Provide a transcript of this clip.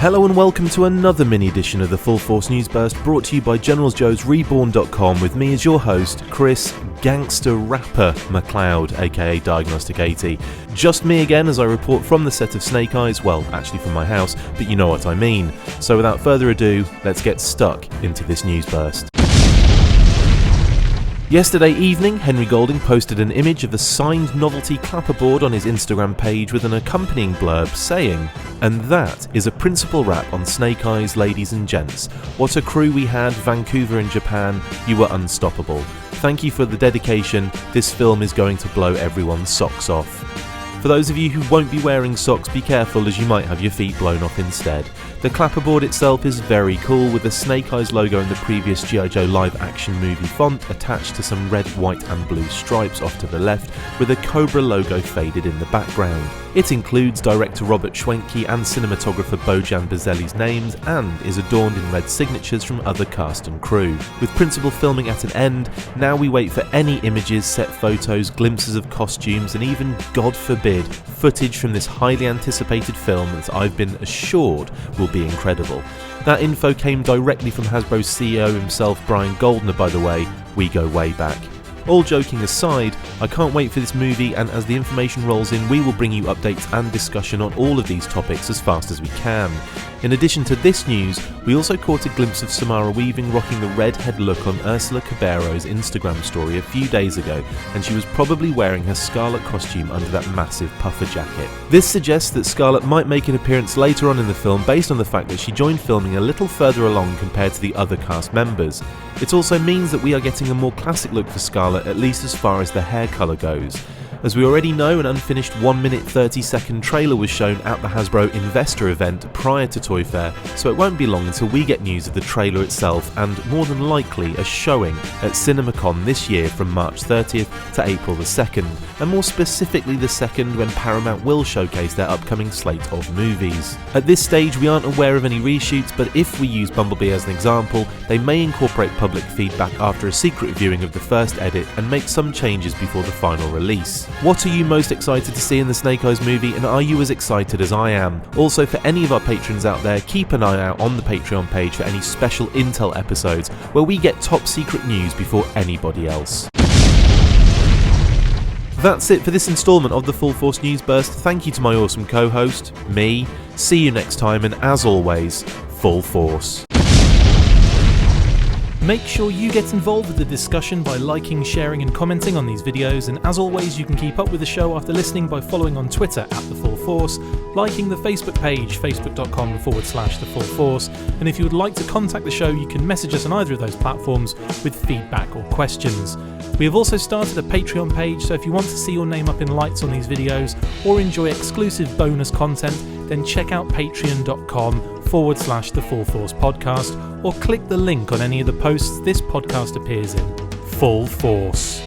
Hello and welcome to another mini edition of the Full Force News Burst, brought to you by GeneralsJoes Reborn.com, with me as your host, Chris Gangsta Wrapper McLeod, aka Diagnostic 80. Just me again as I report from the set of Snake Eyes, well, actually from my house, but you know what I mean. So without further ado, let's get stuck into this news burst. Yesterday evening, Henry Golding posted an image of the signed novelty clapperboard on his Instagram page with an accompanying blurb saying, "And that is a principal wrap on Snake Eyes, ladies and gents. What a crew we had, Vancouver and Japan, you were unstoppable. Thank you for the dedication, this film is going to blow everyone's socks off." For those of you who won't be wearing socks, be careful as you might have your feet blown off instead. The clapperboard itself is very cool, with the Snake Eyes logo in the previous G.I. Joe live action movie font attached to some red, white and blue stripes off to the left, with a Cobra logo faded in the background. It includes director Robert Schwenke and cinematographer Bojan Bazelli's names, and is adorned in red signatures from other cast and crew. With principal filming at an end, now we wait for any images, set photos, glimpses of costumes, and even, God forbid, footage from this highly anticipated film that I've been assured will be incredible. That info came directly from Hasbro's CEO himself, Brian Goldner, by the way. We go way back. All joking aside, I can't wait for this movie, and as the information rolls in, we will bring you updates and discussion on all of these topics as fast as we can. In addition to this news, we also caught a glimpse of Samara Weaving rocking the redhead look on Ursula Cabero's Instagram story a few days ago, and she was probably wearing her Scarlet costume under that massive puffer jacket. This suggests that Scarlet might make an appearance later on in the film based on the fact that she joined filming a little further along compared to the other cast members. It also means that we are getting a more classic look for Scarlet, at least as far as the hair colour goes. As we already know, an unfinished 1 minute 30-second trailer was shown at the Hasbro Investor event prior to Toy Fair, so it won't be long until we get news of the trailer itself, and more than likely a showing at CinemaCon this year from March 30th to April the 2nd, and more specifically the 2nd, when Paramount will showcase their upcoming slate of movies. At this stage we aren't aware of any reshoots, but if we use Bumblebee as an example, they may incorporate public feedback after a secret viewing of the first edit and make some changes before the final release. What are you most excited to see in the Snake Eyes movie, and are you as excited as I am? Also, for any of our patrons out there, keep an eye out on the Patreon page for any special Intel episodes where we get top secret news before anybody else. That's it for this instalment of the Full Force News Burst. Thank you to my awesome co-host, me. See you next time, and as always, Full Force. Make sure you get involved with the discussion by liking, sharing and commenting on these videos, and as always you can keep up with the show after listening by following on Twitter @The Full Force, liking the Facebook page facebook.com/The Full Force, and if you would like to contact the show you can message us on either of those platforms with feedback or questions. We have also started a Patreon page, so if you want to see your name up in lights on these videos or enjoy exclusive bonus content, then check out patreon.com/The Full Force Podcast, or click the link on any of the posts this podcast appears in. Full Force.